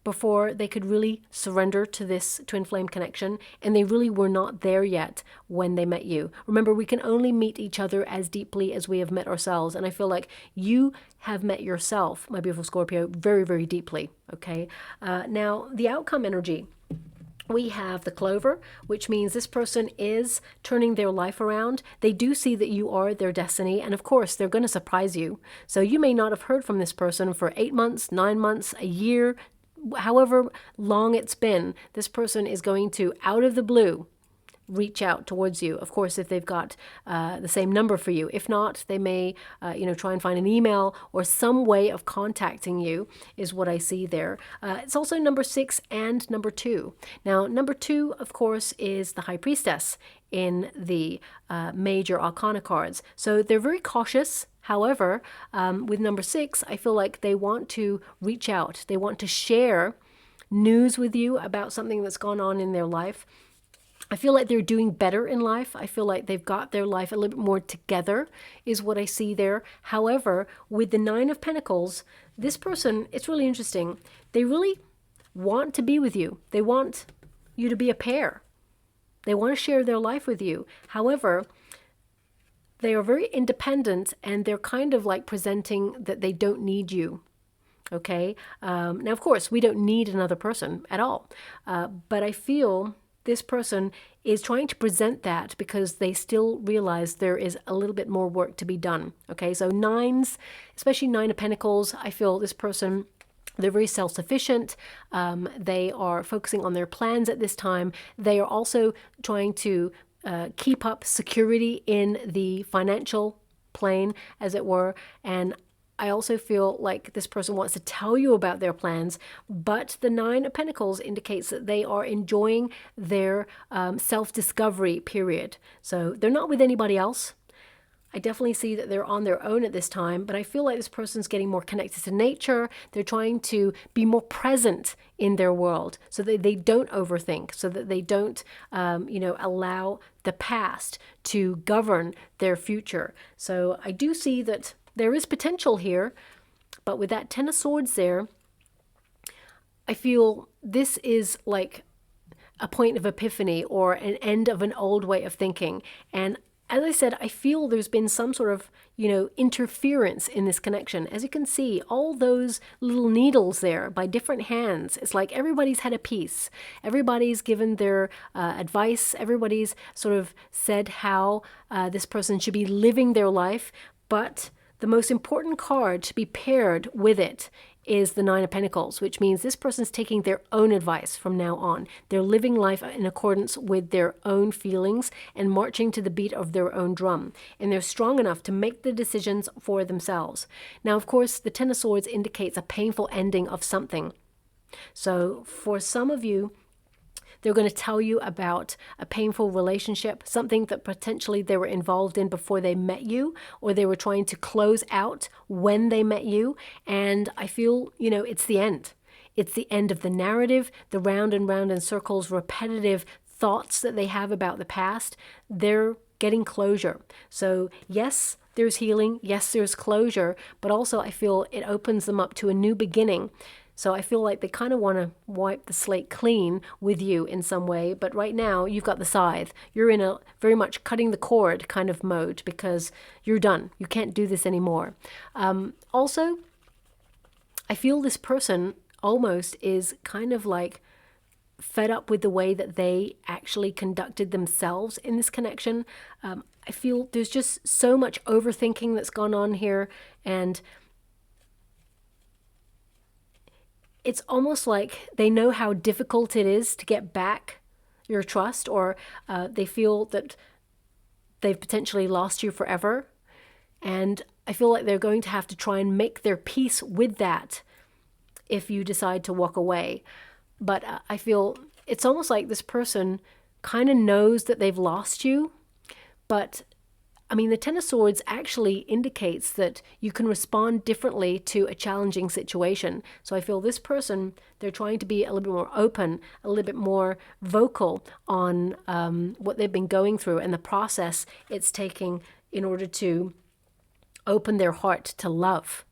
before they could really surrender to this twin flame connection, and they really were not there yet when they met you. Remember, we can only meet each other as deeply as we have met ourselves, and I feel like you have met yourself, my beautiful Scorpio, very, very deeply, okay? Now, the outcome energy. We have the clover, which means this person is turning their life around. They do see that you are their destiny, and of course, they're going to surprise you. So you may not have heard from this person for 8 months, 9 months, a year, however long it's been. This person is going to, out of the blue, reach out towards you. Of course, if they've got the same number for you. If not, they may, try and find an email or some way of contacting you is what I see there. It's also number 6 and number 2. Now, number 2, of course, is the High Priestess in the major arcana cards. So they're very cautious. However, with number 6, I feel like they want to reach out. They want to share news with you about something that's gone on in their life. I feel like they're doing better in life. I feel like they've got their life a little bit more together is what I see there. However, with the 9 of Pentacles, this person, it's really interesting. They really want to be with you. They want you to be a pair. They want to share their life with you. However, they are very independent, and they're kind of like presenting that they don't need you. Okay? Now, of course, we don't need another person at all. But I feel this person is trying to present that because they still realize there is a little bit more work to be done. Okay? So 9s, especially 9 of Pentacles, I feel this person, they're very self-sufficient. They are focusing on their plans at this time. They are also trying to keep up security in the financial plane, as it were. And I also feel like this person wants to tell you about their plans, but the 9 of Pentacles indicates that they are enjoying their self-discovery period. So they're not with anybody else. I definitely see that they're on their own at this time, but I feel like this person's getting more connected to nature. They're trying to be more present in their world so that they don't overthink, so that they don't, allow the past to govern their future. So I do see that there is potential here, but with that 10 of Swords there, I feel this is like a point of epiphany or an end of an old way of thinking. And as I said, I feel there's been some sort of, interference in this connection. As you can see, all those little needles there by different hands, it's like everybody's had a piece. Everybody's given their advice. Everybody's sort of said how this person should be living their life. But the most important card to be paired with it is the 9 of Pentacles, which means this person's taking their own advice from now on. They're living life in accordance with their own feelings and marching to the beat of their own drum. And they're strong enough to make the decisions for themselves. Now, of course, the 10 of Swords indicates a painful ending of something. So for some of you, they're going to tell you about a painful relationship, something that potentially they were involved in before they met you, or they were trying to close out when they met you. And I feel, it's the end. It's the end of the narrative, the round and round in circles, repetitive thoughts that they have about the past. They're getting closure. So yes, there's healing. Yes, there's closure. But also I feel it opens them up to a new beginning. So I feel like they kind of want to wipe the slate clean with you in some way. But right now, you've got the scythe. You're in a very much cutting the cord kind of mode because you're done. You can't do this anymore. Also, I feel this person almost is kind of like fed up with the way that they actually conducted themselves in this connection. I feel there's just so much overthinking that's gone on here, and it's almost like they know how difficult it is to get back your trust, or they feel that they've potentially lost you forever. And I feel like they're going to have to try and make their peace with that if you decide to walk away. But I feel it's almost like this person kind of knows that they've lost you, but the 10 of Swords actually indicates that you can respond differently to a challenging situation. So I feel this person, they're trying to be a little bit more open, a little bit more vocal on what they've been going through and the process it's taking in order to open their heart to love.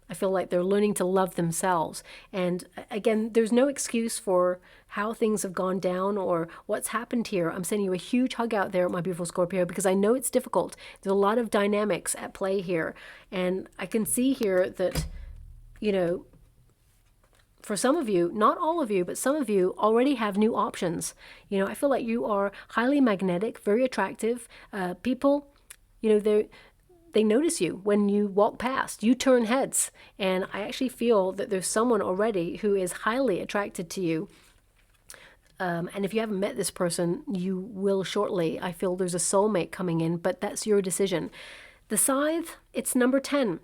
I feel like they're learning to love themselves. And again, there's no excuse for how things have gone down or what's happened here. I'm sending you a huge hug out there, my beautiful Scorpio, because I know it's difficult. There's a lot of dynamics at play here. And I can see here that, you know, for some of you, not all of you, but some of you already have new options. You know, I feel like you are highly magnetic, very attractive. People, you know, they notice you when you walk past. You turn heads. And I actually feel that there's someone already who is highly attracted to you. And if you haven't met this person, you will shortly. I feel there's a soulmate coming in, but that's your decision. The Scythe, it's number 10.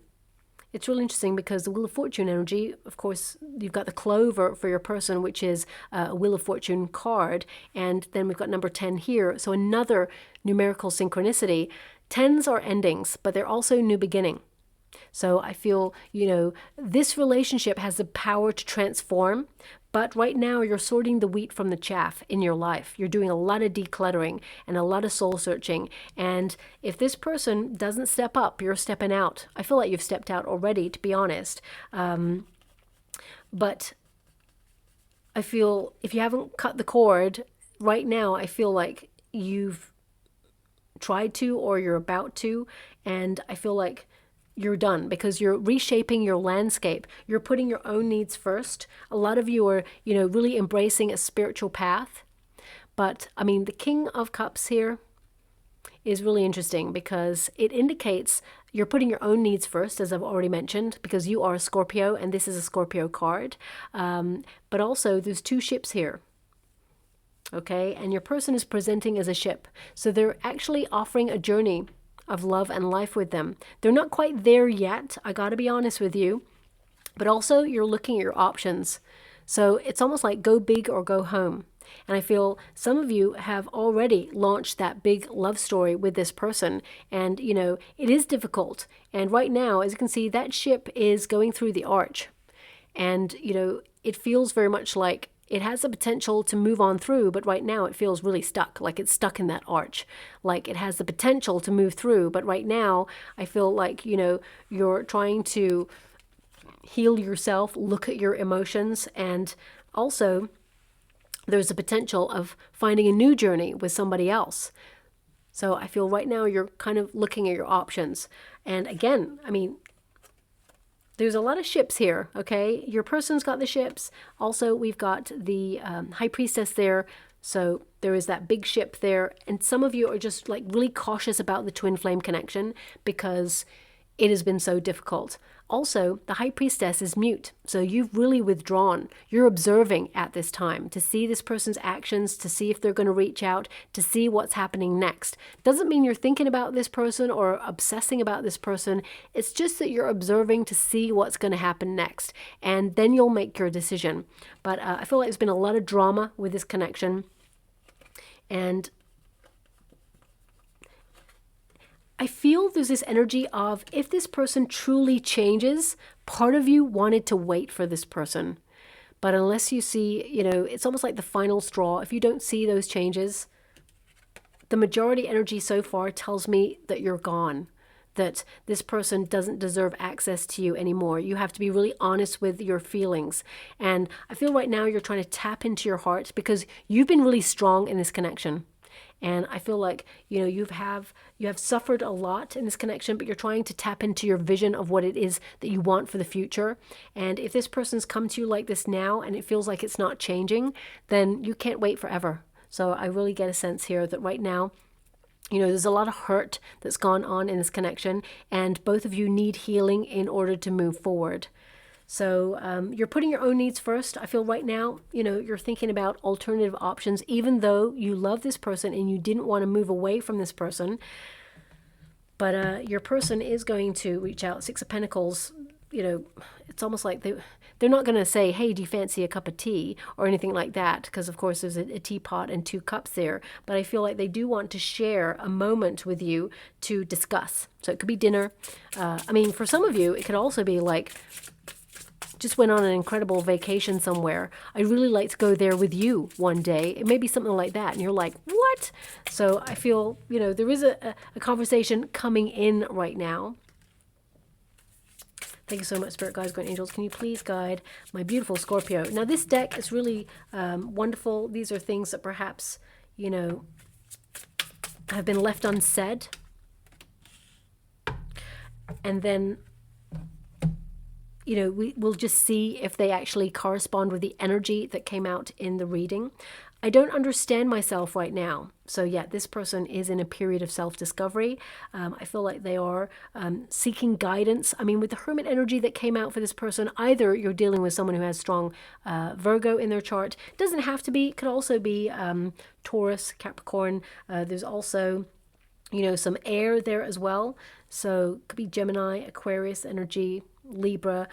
It's really interesting because the Wheel of Fortune energy, of course, you've got the clover for your person, which is a Wheel of Fortune card. And then we've got number 10 here. So another numerical synchronicity. 10s are endings, but they're also new beginning. So I feel, you know, this relationship has the power to transform, but right now you're sorting the wheat from the chaff in your life. You're doing a lot of decluttering and a lot of soul searching. And if this person doesn't step up, you're stepping out. I feel like you've stepped out already, to be honest. But I feel if you haven't cut the cord right now, I feel like you've tried to or you're about to, and I feel like you're done because you're reshaping your landscape. You're putting your own needs first. A lot of you are, you know, really embracing a spiritual path. But I mean, the King of Cups here is really interesting because it indicates you're putting your own needs first, as I've already mentioned, because you are a Scorpio and this is a Scorpio card. But also there's two ships here. Okay, and your person is presenting as a ship. So they're actually offering a journey of love and life with them. They're not quite there yet, I gotta be honest with you. But also you're looking at your options. So it's almost like go big or go home. And I feel some of you have already launched that big love story with this person. And, you know, it is difficult. And right now, as you can see, that ship is going through the arch. And, you know, it feels very much like it has the potential to move on through, but right now it feels really stuck, like it's stuck in that arch. Like it has the potential to move through, but right now I feel like, you know, you're trying to heal yourself, look at your emotions, and also there's a potential of finding a new journey with somebody else. So I feel right now you're kind of looking at your options. And again, I mean, there's a lot of ships here, okay? Your person's got the ships. Also, we've got the High Priestess there. So there is that big ship there. And some of you are just like really cautious about the twin flame connection because it has been so difficult. Also, the High Priestess is mute. So you've really withdrawn. You're observing at this time to see this person's actions, to see if they're going to reach out, to see what's happening next. Doesn't mean you're thinking about this person or obsessing about this person. It's just that you're observing to see what's going to happen next. And then you'll make your decision. But I feel like there's been a lot of drama with this connection. And I feel there's this energy of if this person truly changes, part of you wanted to wait for this person. But unless you see, you know, it's almost like the final straw. If you don't see those changes, the majority energy so far tells me that you're gone, that this person doesn't deserve access to you anymore. You have to be really honest with your feelings. And I feel right now you're trying to tap into your heart because you've been really strong in this connection. And I feel like, you know, you have suffered a lot in this connection, but you're trying to tap into your vision of what it is that you want for the future. And if this person's come to you like this now and it feels like it's not changing, then you can't wait forever. So I really get a sense here that right now, you know, there's a lot of hurt that's gone on in this connection, and both of you need healing in order to move forward. So you're putting your own needs first. I feel right now, you know, you're thinking about alternative options, even though you love this person and you didn't want to move away from this person. But your person is going to reach out. Six of Pentacles, you know, it's almost like they're not going to say, hey, do you fancy a cup of tea or anything like that? Because, of course, there's a teapot and two cups there. But I feel like they do want to share a moment with you to discuss. So it could be dinner. I mean, for some of you, it could also be like just went on an incredible vacation somewhere. I'd really like to go there with you one day. It may be something like that. And you're like, what? So I feel, you know, there is a conversation coming in right now. Thank you so much, Spirit Guides, Great Angels. Can you please guide my beautiful Scorpio? Now, this deck is really wonderful. These are things that perhaps, you know, have been left unsaid. And then, you know, we'll just see if they actually correspond with the energy that came out in the reading. I don't understand myself right now. So yeah, this person is in a period of self-discovery. I feel like they are seeking guidance. I mean, with the Hermit energy that came out for this person, either you're dealing with someone who has strong Virgo in their chart. It doesn't have to be. It could also be Taurus, Capricorn. There's also, you know, some air there as well. So it could be Gemini, Aquarius energy, Libra.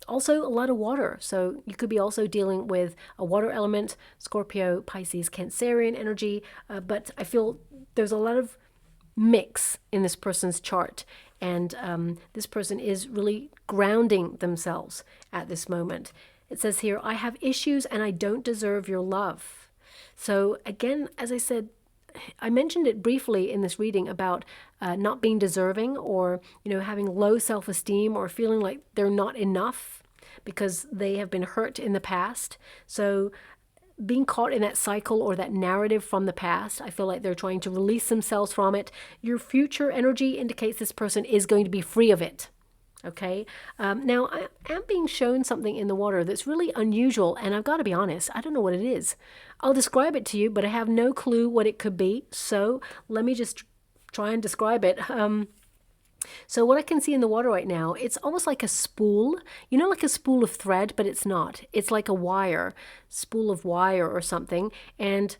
Also a lot of water, so you could be also dealing with a water element, Scorpio, Pisces, Cancerian energy, but I feel there's a lot of mix in this person's chart, and this person is really grounding themselves at this moment. It says here, I have issues and I don't deserve your love. So again, as I said, I mentioned it briefly in this reading about not being deserving, or, you know, having low self-esteem, or feeling like they're not enough because they have been hurt in the past. So being caught in that cycle or that narrative from the past, I feel like they're trying to release themselves from it. Your future energy indicates this person is going to be free of it. Okay. Now I am being shown something in the water that's really unusual, and I've got to be honest, I don't know what it is. I'll describe it to you, but I have no clue what it could be. So let me just try and describe it. So what I can see in the water right now, it's almost like a spool, you know, like a spool of thread, but it's not. It's like a wire, spool of wire or something. And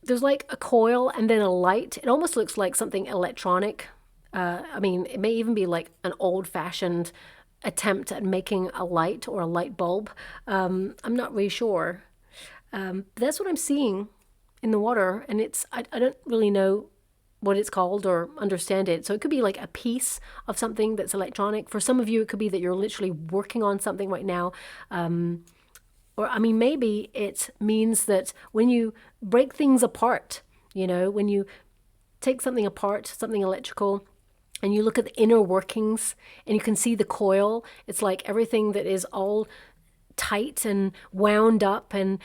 there's like a coil and then a light. It almost looks like something electronic. I mean, it may even be like an old-fashioned attempt at making a light or a light bulb. I'm not really sure. That's what I'm seeing in the water, and I don't really know what it's called or understand it. So it could be like a piece of something that's electronic. For some of you, it could be that you're literally working on something right now. Or, I mean, maybe it means that when you break things apart, you know, when you take something apart, something electrical, and you look at the inner workings and you can see the coil, it's like everything that is all tight and wound up, and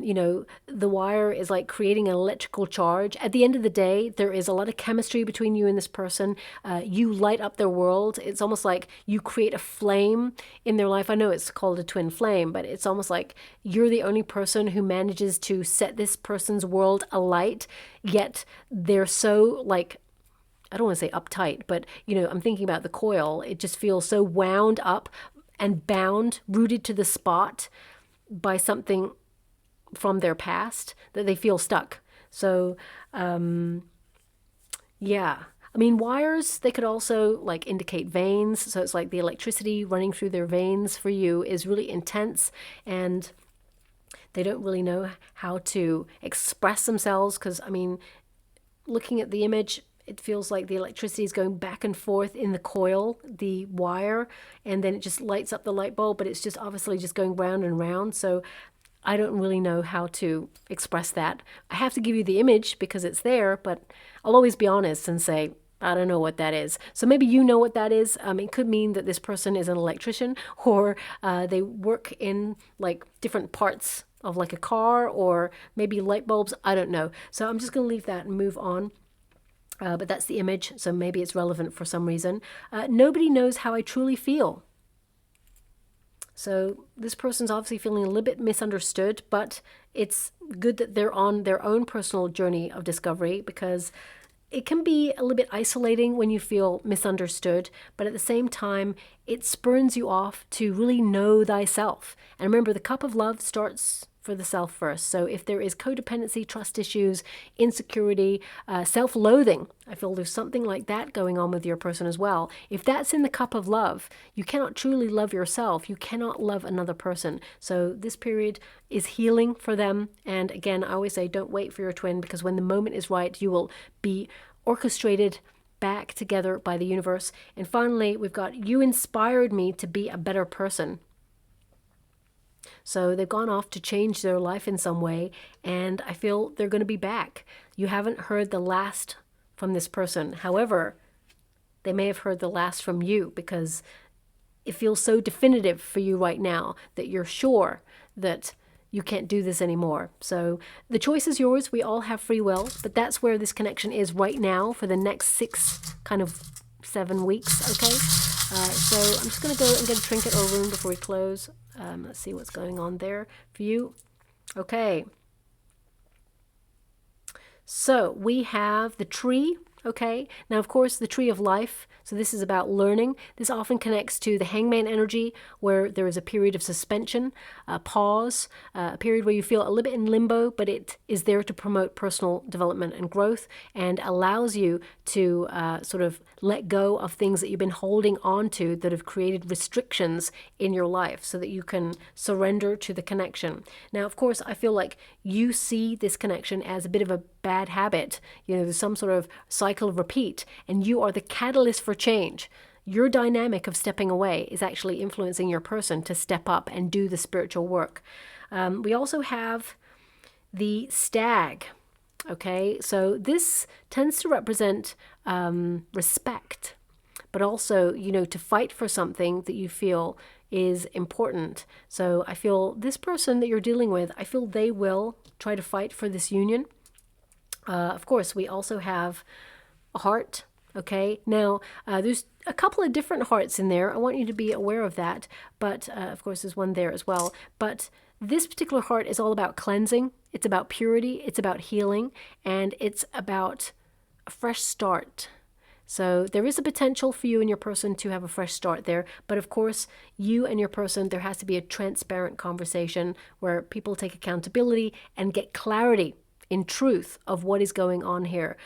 you know, the wire is like creating an electrical charge. At the end of the day, there is a lot of chemistry between you and this person. You light up their world. It's almost like you create a flame in their life. I know it's called a twin flame, but it's almost like you're the only person who manages to set this person's world alight, yet they're so, like, I don't want to say uptight, but, you know, I'm thinking about the coil. It just feels so wound up and bound, rooted to the spot by something from their past, that they feel stuck. So, yeah. I mean, wires, they could also like indicate veins. So it's like the electricity running through their veins for you is really intense, and they don't really know how to express themselves. Because, I mean, looking at the image, it feels like the electricity is going back and forth in the coil, the wire, and then it just lights up the light bulb, but it's just obviously just going round and round. So I don't really know how to express that. I have to give you the image because it's there, but I'll always be honest and say, I don't know what that is. So maybe you know what that is. It could mean that this person is an electrician, or they work in like different parts of like a car, or maybe light bulbs. I don't know. So I'm just going to leave that and move on. But that's the image, so maybe it's relevant for some reason. Nobody knows how I truly feel. So this person's obviously feeling a little bit misunderstood, but it's good that they're on their own personal journey of discovery, because it can be a little bit isolating when you feel misunderstood, but at the same time, it spurns you off to really know thyself. And remember, the cup of love starts for the self first. So if there is codependency, trust issues, insecurity, self-loathing, I feel there's something like that going on with your person as well. If that's in the cup of love, you cannot truly love yourself. You cannot love another person. So this period is healing for them. And again, I always say, don't wait for your twin, because when the moment is right, you will be orchestrated back together by the universe. And finally, we've got, you inspired me to be a better person. So they've gone off to change their life in some way, and I feel they're going to be back. You haven't heard the last from this person. However, they may have heard the last from you, because it feels so definitive for you right now that you're sure that you can't do this anymore. So the choice is yours. We all have free will, but that's where this connection is right now for the next 7 weeks, okay? So I'm just going to go and get a trinket or rune before we close. Let's see what's going on there for you. Okay. So we have the tree. Okay, now of course the tree of life, so this is about learning. This often connects to the hangman energy, where there is a period of suspension, a pause, a period where you feel a little bit in limbo, but it is there to promote personal development and growth, and allows you to sort of let go of things that you've been holding on to that have created restrictions in your life, so that you can surrender to the connection. Now, of course, I feel like you see this connection as a bit of a bad habit. You know, there's some sort of cycle of repeat, and you are the catalyst for change. Your dynamic of stepping away is actually influencing your person to step up and do the spiritual work. We also have the stag. Okay, so this tends to represent respect, but also, you know, to fight for something that you feel is important. So I feel this person that you're dealing with, I feel they will try to fight for this union. Of course, we also have a heart. Okay, now there's a couple of different hearts in there. I want you to be aware of that. But of course, there's one there as well. But this particular heart is all about cleansing. It's about purity. It's about healing. And it's about a fresh start. So there is a potential for you and your person to have a fresh start there. But of course, you and your person, there has to be a transparent conversation where people take accountability and get clarity in truth of what is going on here.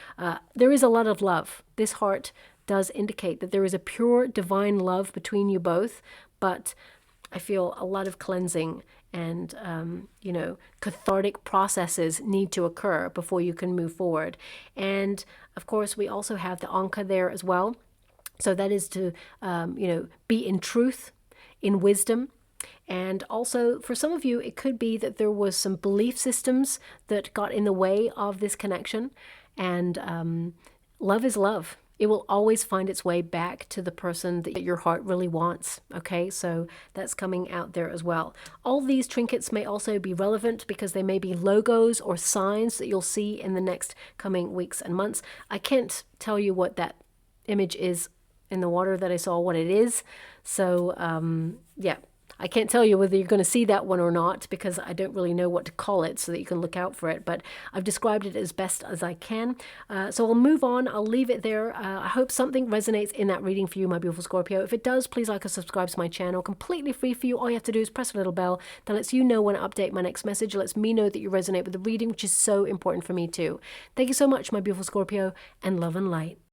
There is a lot of love. This heart does indicate that there is a pure divine love between you both, but I feel a lot of cleansing and, you know, cathartic processes need to occur before you can move forward. And of course, we also have the Anka there as well. So that is to, you know, be in truth, in wisdom. And also, for some of you, it could be that there was some belief systems that got in the way of this connection. And love is love. It will always find its way back to the person that your heart really wants. Okay, so that's coming out there as well. All these trinkets may also be relevant because they may be logos or signs that you'll see in the next coming weeks and months. I can't tell you what that image is in the water that I saw, what it is. So, yeah. I can't tell you whether you're going to see that one or not because I don't really know what to call it so that you can look out for it, but I've described it as best as I can. So I'll move on. I'll leave it there. I hope something resonates in that reading for you, my beautiful Scorpio. If it does, please like and subscribe to my channel. Completely free for you. All you have to do is press a little bell that lets you know when I update my next message. It lets me know that you resonate with the reading, which is so important for me too. Thank you so much, my beautiful Scorpio, and love and light.